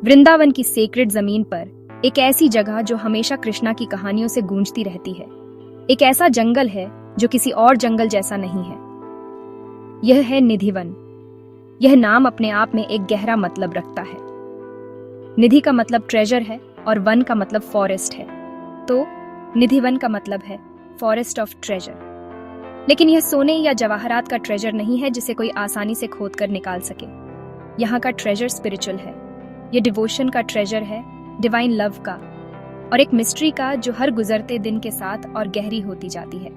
वृंदावन की सेक्रेड जमीन पर एक ऐसी जगह जो हमेशा कृष्णा की कहानियों से गूंजती रहती है। एक ऐसा जंगल है जो किसी और जंगल जैसा नहीं है। यह है निधिवन। यह नाम अपने आप में एक गहरा मतलब रखता है। निधि का मतलब ट्रेजर है और वन का मतलब फॉरेस्ट है, तो निधिवन का मतलब है फॉरेस्ट ऑफ ट्रेजर। लेकिन यह सोने या जवाहरात का ट्रेजर नहीं है जिसे कोई आसानी से खोद कर निकाल सके। यहाँ का ट्रेजर स्पिरिचुअल है। यह डिवोशन का ट्रेजर है, डिवाइन लव का, और एक मिस्ट्री का जो हर गुजरते दिन के साथ और गहरी होती जाती है।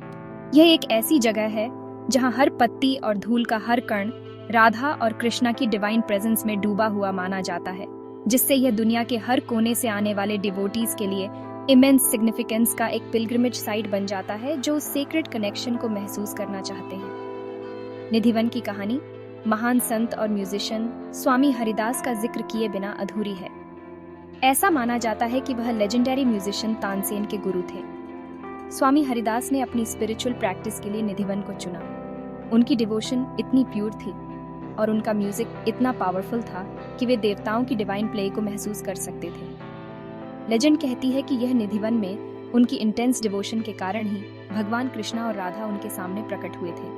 यह एक ऐसी जगह है जहाँ हर पत्ती और धूल का हर कण राधा और कृष्णा की डिवाइन प्रेजेंस में डूबा हुआ माना जाता है, जिससे यह दुनिया के हर कोने से आने वाले डिवोटीज के लिए इमेंस सिग्निफिकेंस का एक पिलग्रिमेज साइट बन जाता है, जो उस सेक्रेड कनेक्शन को महसूस करना चाहते हैं। निधिवन की कहानी महान संत और म्यूजिशियन स्वामी हरिदास का जिक्र किए बिना अधूरी है। ऐसा माना जाता है कि वह लेजेंडरी म्यूजिशियन तानसेन के गुरु थे। स्वामी हरिदास ने अपनी स्पिरिचुअल प्रैक्टिस के लिए निधिवन को चुना। उनकी डिवोशन इतनी प्योर थी और उनका म्यूजिक इतना पावरफुल था कि वे देवताओं की डिवाइन प्ले को महसूस कर सकते थे। लेजेंड कहती है कि यह निधिवन में उनकी इंटेंस डिवोशन के कारण ही भगवान कृष्णा और राधा उनके सामने प्रकट हुए थे।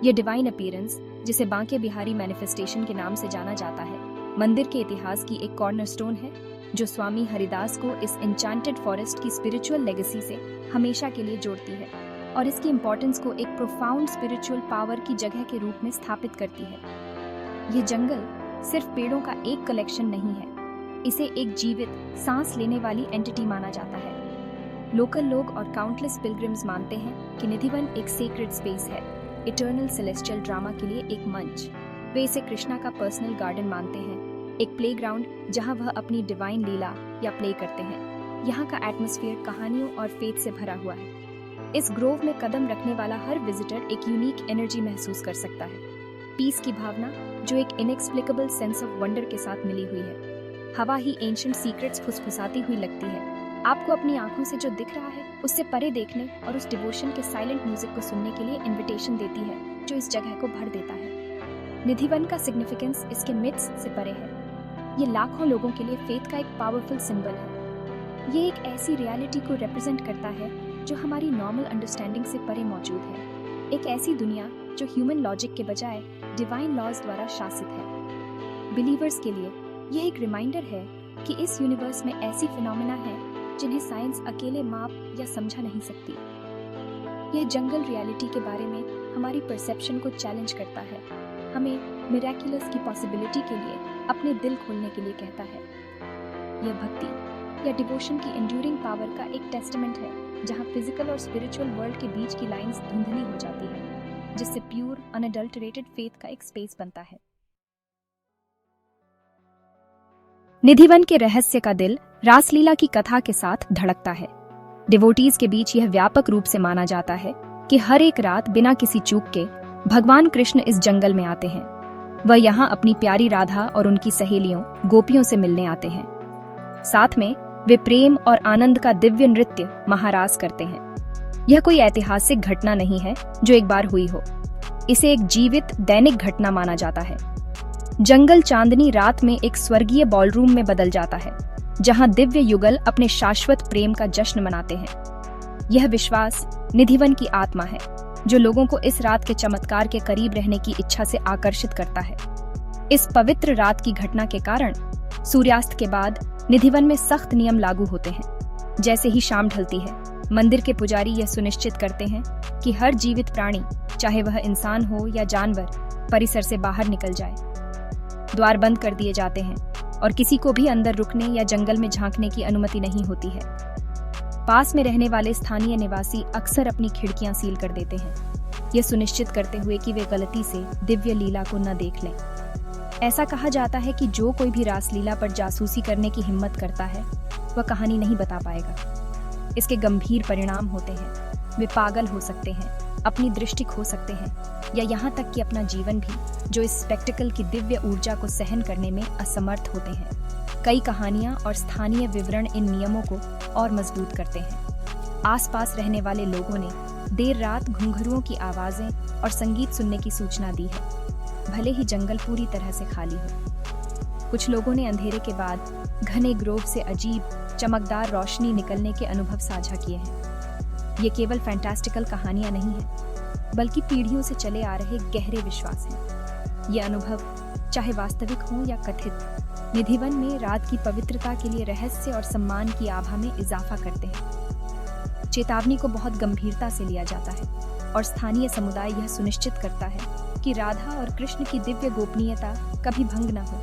यह डिवाइन अपीयरेंस, जिसे बांके बिहारी मैनिफेस्टेशन के नाम से जाना जाता है, मंदिर के इतिहास की एक कॉर्नरस्टोन है जो स्वामी हरिदास को इस एन्चांटेड फॉरेस्ट की स्पिरिचुअल लेगेसी से हमेशा के लिए जोड़ती है और इसकी इंपॉर्टेंस को एक प्रोफाउंड स्पिरिचुअल पावर की जगह के रूप में स्थापित करती है। यह जंगल सिर्फ पेड़ों का एक कलेक्शन नहीं है, इसे एक जीवित, सांस लेने वाली एंटिटी माना जाता है। लोकल लोग और काउंटलेस पिलग्रिम्स मानते हैं कि निधिवन एक सेक्रेड स्पेस है, इटर्नल सेलेस्टियल ड्रामा के लिए एक मंच। वे इसे कृष्णा का पर्सनल गार्डन मानते हैं, एक प्लेग्राउंड जहां वह अपनी डिवाइन लीला या प्ले करते हैं। यहाँ का एटमॉस्फेयर कहानियों और फेथ से भरा हुआ है। इस ग्रोव में कदम रखने वाला हर विजिटर एक यूनिक एनर्जी महसूस कर सकता है, पीस की भावना जो एक इनएक्सप्लिकेबल सेंस ऑफ वंडर के साथ मिली हुई है। हवा ही एंशिएंट सीक्रेट्स फुसफुसाती हुई लगती है। आपको अपनी आंखों से जो दिख रहा है उससे परे देखने और उस डिवोशन के साइलेंट म्यूजिक को सुनने के लिए इनविटेशन देती है, जो इस जगह को भर देता है। निधिवन का सिग्निफिकेंस इसके मिथ्स से परे है। ये लाखों लोगों के लिए फेथ का एक पावरफुल सिंबल है। ये एक ऐसी रियलिटी को रिप्रेजेंट करता है जो हमारी नॉर्मल अंडरस्टैंडिंग से परे मौजूद है। एक ऐसी दुनिया जो ह्यूमन लॉजिक के बजाय डिवाइन लॉज द्वारा शासित है। बिलीवर्स के लिए यह एक रिमाइंडर है कि इस यूनिवर्स में ऐसी फिनोमेना है जिन्हें साइंस अकेले माप या समझा नहीं सकती। यह जंगल रियलिटी के बारे में हमारी परसेप्शन को चैलेंज करता है, हमें मिरेक्युलस की पॉसिबिलिटी के लिए अपने दिल खोलने के लिए कहता है। यह भक्ति या डिवोशन की एंड्यूरिंग पावर का एक टेस्टामेंट है, जहां फिजिकल और स्पिरिचुअल वर्ल्ड के बीच की लाइंस धुंधली हो जाती है, जिससे प्योर अनअडल्टरेटेड फेथ का एक स्पेस बनता है। निधिवन के रहस्य का दिल रासलीला की कथा के साथ धड़कता है। डिवोटीज के बीच यह व्यापक रूप से माना जाता है कि हर एक रात बिना किसी चूक के भगवान कृष्ण इस जंगल में आते हैं। वह यहाँ अपनी प्यारी राधा और उनकी सहेलियों गोपियों से मिलने आते हैं। साथ में वे प्रेम और आनंद का दिव्य नृत्य महारास करते हैं। यह कोई ऐतिहासिक घटना नहीं है जो एक बार हुई हो, इसे एक जीवित दैनिक घटना माना जाता है। जंगल चांदनी रात में एक स्वर्गीय बॉलरूम में बदल जाता है, जहां दिव्य युगल अपने शाश्वत प्रेम का जश्न मनाते हैं। यह विश्वास निधिवन की आत्मा है, जो लोगों को इस रात के चमत्कार के करीब रहने की इच्छा से आकर्षित करता है। इस पवित्र रात की घटना के कारण सूर्यास्त के बाद निधिवन में सख्त नियम लागू होते हैं। जैसे ही शाम ढलती है, मंदिर के पुजारी यह सुनिश्चित करते हैं कि हर जीवित प्राणी, चाहे वह इंसान हो या जानवर, परिसर से बाहर निकल जाए। द्वार बंद कर दिए जाते हैं और किसी को भी अंदर रुकने या जंगल में झांकने की अनुमति नहीं होती है। पास में रहने वाले स्थानीय निवासी अक्सर अपनी खिड़कियां सील कर देते हैं, यह सुनिश्चित करते हुए कि वे गलती से दिव्य लीला को न देख लें। ऐसा कहा जाता है कि जो कोई भी रासलीला पर जासूसी करने की हिम्मत करता है, वह कहानी नहीं बता पाएगा। इसके गंभीर परिणाम होते हैं। वे पागल हो सकते हैं, अपनी दृष्टि खो सकते हैं, या यहाँ तक कि अपना जीवन भी, जो इस स्पेक्टिकल की दिव्य ऊर्जा को सहन करने में असमर्थ होते हैं। कई कहानियां और स्थानीय विवरण इन नियमों को और मजबूत करते हैं। आसपास रहने वाले लोगों ने देर रात घुंघरुओं की आवाजें और संगीत सुनने की सूचना दी है, भले ही जंगल पूरी तरह से खाली हो। कुछ लोगों ने अंधेरे के बाद घने ग्रोव से अजीब चमकदार रोशनी निकलने के अनुभव साझा किए हैं। ये केवल फैंटास्टिकल कहानियां नहीं हैं, बल्कि पीढ़ियों से चले आ रहे गहरे विश्वास हैं। ये अनुभव चाहे वास्तविक हों या कथित, निधिवन में रात की पवित्रता के लिए रहस्य और सम्मान की आभा में इजाफा करते हैं। चेतावनी को बहुत गंभीरता से लिया जाता है और स्थानीय समुदाय यह सुनिश्चित करता है कि राधा और कृष्ण की दिव्य गोपनीयता कभी भंग न हो।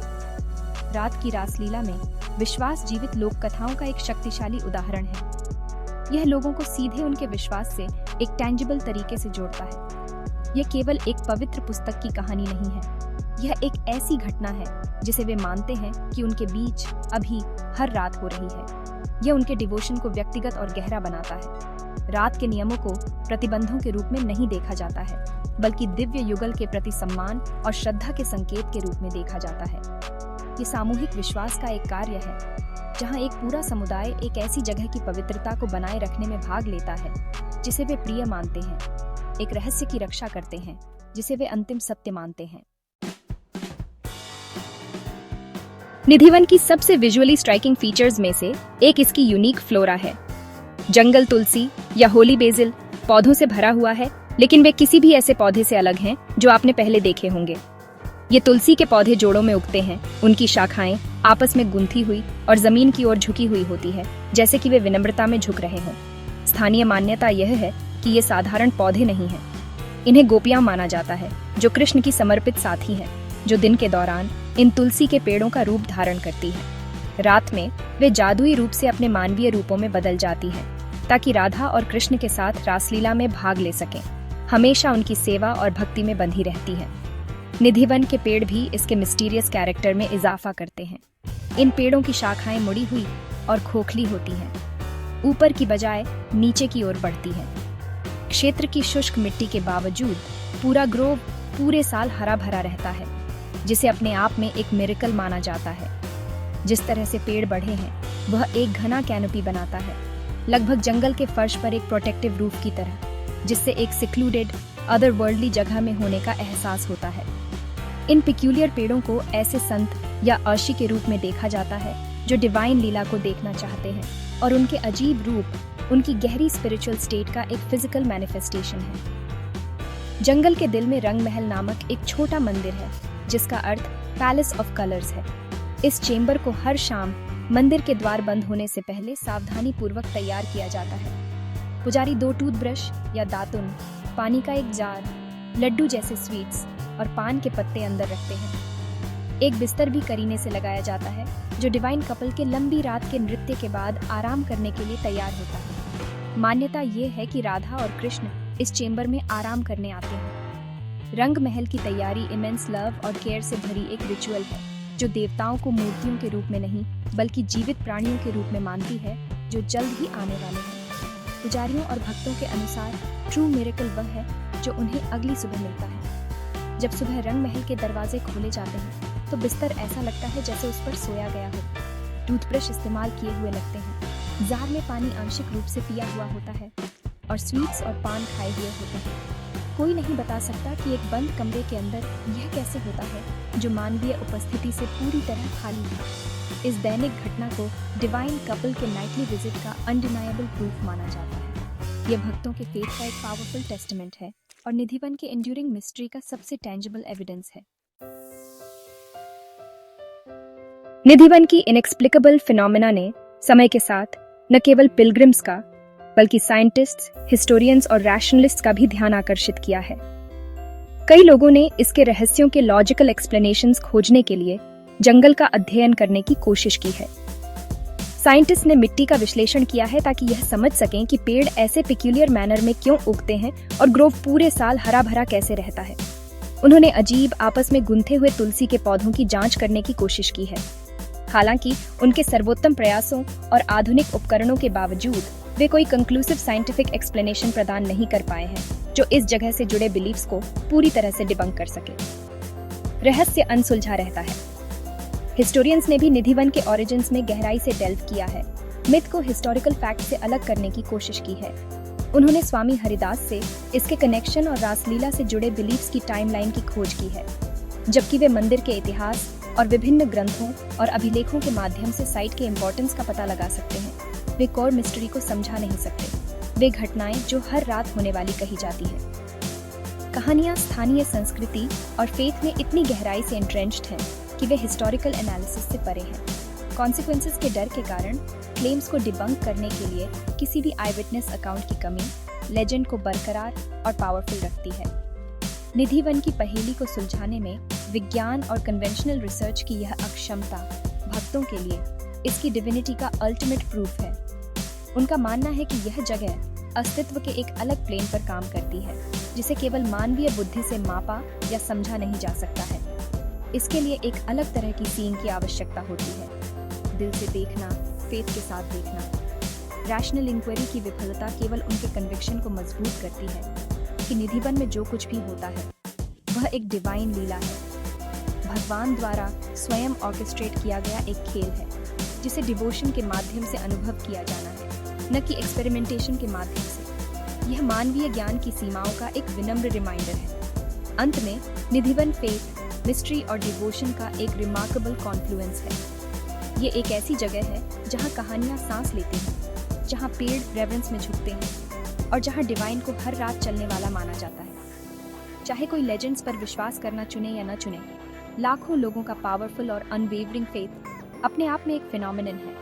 रात की रासलीला में विश्वास जीवित लोक कथाओं का एक शक्तिशाली उदाहरण है। यह लोगों को सीधे उनके विश्वास से एक टेंजिबल तरीके से जोड़ता है। यह केवल एक पवित्र पुस्तक की कहानी नहीं है, यह एक ऐसी घटना है जिसे वे मानते हैं कि उनके बीच अभी हर रात हो रही है। यह उनके डिवोशन को व्यक्तिगत और गहरा बनाता है। रात के नियमों को प्रतिबंधों के रूप में नहीं देखा जाता है, बल्कि दिव्य युगल के प्रति सम्मान और श्रद्धा के संकेत के रूप में देखा जाता है। ये सामूहिक विश्वास का एक कार्य है, जहां एक पूरा समुदाय एक ऐसी जगह की पवित्रता को बनाए रखने में भाग लेता है जिसे वे प्रिय मानते हैं, एक रहस्य की रक्षा करते हैं जिसे वे अंतिम सत्य मानते हैं। निधिवन की सबसे विजुअली स्ट्राइकिंग फीचर्स में से एक इसकी यूनिक फ्लोरा है। जंगल तुलसी या होली बेसिल पौधों से भरा हुआ है, लेकिन वे किसी भी ऐसे पौधे से अलग हैं जो आपने पहले देखे होंगे। ये तुलसी के पौधे जोड़ों में उगते हैं, उनकी शाखाएं आपस में गुंथी हुई और जमीन की ओर झुकी हुई होती है, जैसे कि वे विनम्रता में झुक रहे हों। स्थानीय मान्यता यह है कि ये साधारण पौधे नहीं हैं। इन्हें गोपियां माना जाता है, जो कृष्ण की समर्पित साथी हैं, जो दिन के दौरान इन तुलसी के पेड़ों का रूप धारण करती है। रात में वे जादुई रूप से अपने मानवीय रूपों में बदल जाती हैं, ताकि राधा और कृष्ण के साथ रासलीला में भाग ले सकें। हमेशा उनकी सेवा और भक्ति में बंधी रहती हैं। निधिवन के पेड़ भी इसके मिस्टीरियस कैरेक्टर में इजाफा करते हैं। इन पेड़ों की शाखाएं मुड़ी हुई और खोखली होती हैं, ऊपर की बजाय नीचे की ओर बढ़ती हैं। क्षेत्र की शुष्क मिट्टी के बावजूद पूरा ग्रोव पूरे साल हरा भरा रहता है, जिसे अपने आप में एक मिरेकल माना जाता है। जिस तरह से पेड़ बढ़े हैं, वह एक घना कैनोपी बनाता है, लगभग जंगल के फर्श पर एक प्रोटेक्टिव रूफ की तरह, जिससे एक सिक्लूडेड अदरवर्ल्डली जगह में होने का एहसास होता है। इन पिक्यूलियर पेड़ों को ऐसे संत या अर्शी के रूप में देखा जाता है जो डिवाइन लीला को देखना चाहते हैं, और उनके अजीब रूप उनकी गहरी स्पिरिचुअल स्टेट का एक फिजिकल मैनिफेस्टेशन है। जंगल के दिल में रंग महल नामक एक छोटा मंदिर है, जिसका अर्थ पैलेस ऑफ कलर्स है। इस चेंबर को हर शाम मंदिर के द्वार बंद होने से पहले सावधानी पूर्वक तैयार किया जाता है। पुजारी 2 टूथब्रश या दातुन, पानी का एक जार, लड्डू जैसे स्वीट्स और पान के पत्ते अंदर रखते हैं। एक बिस्तर भी करीने से लगाया जाता है, जो डिवाइन कपल के लंबी रात के नृत्य के बाद आराम करने के लिए तैयार होता है। मान्यता ये है कि राधा और कृष्ण इस चेंबर में आराम करने आते हैं। रंग महल की तैयारी इमेंस लव और केयर से भरी एक रिचुअल है, जो देवताओं को मूर्तियों के रूप में नहीं, बल्कि जीवित प्राणियों के रूप में मानती है, जो जल्द ही आने वाले हैं। पुजारियों और भक्तों के अनुसार ट्रू मिरेकल वह है जो उन्हें अगली सुबह मिलता है। जब सुबह रंग महल के दरवाजे खोले जाते हैं, तो बिस्तर ऐसा लगता है जैसे उस पर सोया गया हो। टूथब्रश इस्तेमाल किए हुए लगते हैं, जार में पानी आंशिक रूप से पिया हुआ होता है, और स्वीट्स और पान खाए हुए होते हैं। कोई नहीं बता सकता कि एक बंद कमरे के अंदर यह कैसे होता है, जो मानवीय उपस्थिति से पूरी तरह खाली है। इस दैनिक घटना को डिवाइन कपल के नाइटली विजिट का अनडिनायबल प्रूफ माना जाता है। यह भक्तों के फेथ का एक पावरफुल टेस्टमेंट है और निधिवन के एंड्यूरिंग मिस्ट्री का सबसे टेंजिबल एविडेंस है। निधिवन की इनएक्सप्लिकेबल फिनोमेना ने समय के साथ न केवल पिलग्रिम्स का, बल्कि साइंटिस्ट्स, हिस्टोरियंस और रैशनलिस्ट्स का भी ध्यान आकर्षित किया है। कई लोगों ने इसके रहस्यों के लॉजिकल एक्सप्लेनेशंस खोजने के लिए जंगल का अध्ययन करने की कोशिश की है। साइंटिस्ट ने मिट्टी का विश्लेषण किया है ताकि यह समझ सकें कि पेड़ ऐसे पिक्यूलियर मैनर में क्यों उगते हैं और ग्रोव पूरे साल हरा भरा कैसे रहता है। उन्होंने अजीब आपस में गुंथे हुए तुलसी के पौधों की जांच करने की कोशिश की है। हालांकि उनके सर्वोत्तम प्रयासों और आधुनिक उपकरणों के बावजूद वे कोई कंक्लूसिव साइंटिफिक एक्सप्लेनेशन प्रदान नहीं कर पाए हैं, जो इस जगह से जुड़े बिलीफ्स को पूरी तरह से डिबंक कर सके। रहस्य अनसुलझा रहता है। हिस्टोरियंस ने भी निधिवन के ओरिजिन्स में गहराई से डेल्व किया है, मिथ को हिस्टोरिकल फैक्ट से अलग करने की कोशिश की है। उन्होंने स्वामी हरिदास से इसके कनेक्शन और रासलीला से जुड़े बिलीफ्स की टाइमलाइन की खोज की है, जबकि वे मंदिर के इतिहास और विभिन्न ग्रंथों और अभिलेखों के माध्यम से साइट के इम्पोर्टेंस का पता लगा सकते हैं। वे कोर मिस्ट्री को समझा नहीं सकते। वे घटनाएं जो हर रात होने वाली कही जाती है। कहानियां स्थानीय संस्कृति और फेथ में इतनी गहराई से एंट्रेंच्ड हैं कि वे हिस्टोरिकल एनालिसिस से परे हैं। कॉन्सिक्वेंसेस के डर के कारण क्लेम्स को डिबंक करने के लिए किसी भी आई विटनेस अकाउंट की कमी लेजेंड को बरकरार और पावरफुल रखती है। निधिवन की पहेली को सुलझाने में विज्ञान और कन्वेंशनल रिसर्च की यह अक्षमता भक्तों के लिए इसकी डिविनिटी का अल्टीमेट प्रूफ है। उनका मानना है कि यह जगह अस्तित्व के एक अलग प्लेन पर काम करती है, जिसे केवल मानवीय बुद्धि से मापा या समझा नहीं जा सकता है। इसके लिए एक अलग तरह की सीन की आवश्यकता होती है, दिल से देखना, फेथ के साथ देखना। रैशनल इंक्वायरी की विफलता केवल उनके कन्विक्शन को मजबूत करती है कि निधिवन में जो कुछ भी होता है वह एक डिवाइन लीला है, भगवान द्वारा स्वयं ऑर्केस्ट्रेट किया गया एक खेल है, जिसे डिवोशन के माध्यम से अनुभव किया जाना है, न कि एक्सपेरिमेंटेशन के माध्यम से। यह मानवीय ज्ञान की सीमाओं का एक विनम्र रिमाइंडर है। अंत में निधिवन फेथ, मिस्ट्री और डिवोशन का एक रिमार्केबल कॉन्फ्लुएंस है। ये एक ऐसी जगह है जहाँ कहानियाँ सांस लेती हैं, जहाँ पेड़ रेवरेंस में झुकते हैं और जहाँ डिवाइन को हर रात चलने वाला माना जाता है। चाहे कोई लेजेंड्स पर विश्वास करना चुने या न चुने, लाखों लोगों का पावरफुल और अनवेवरिंग फेथ अपने आप में एक फिनोमिनन है।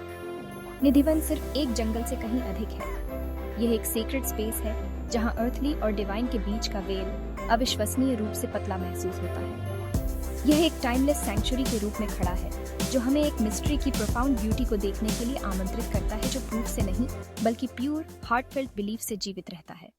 निधिवन सिर्फ एक जंगल से कहीं अधिक है। यह एक सेक्रेड स्पेस है जहां अर्थली और डिवाइन के बीच का वेल अविश्वसनीय रूप से पतला महसूस होता है। यह एक टाइमलेस सैंक्चुरी के रूप में खड़ा है, जो हमें एक मिस्ट्री की प्रोफाउंड ब्यूटी को देखने के लिए आमंत्रित करता है, जो प्रूफ से नहीं बल्कि प्योर हार्टफेल्ट बिलीफ से जीवित रहता है।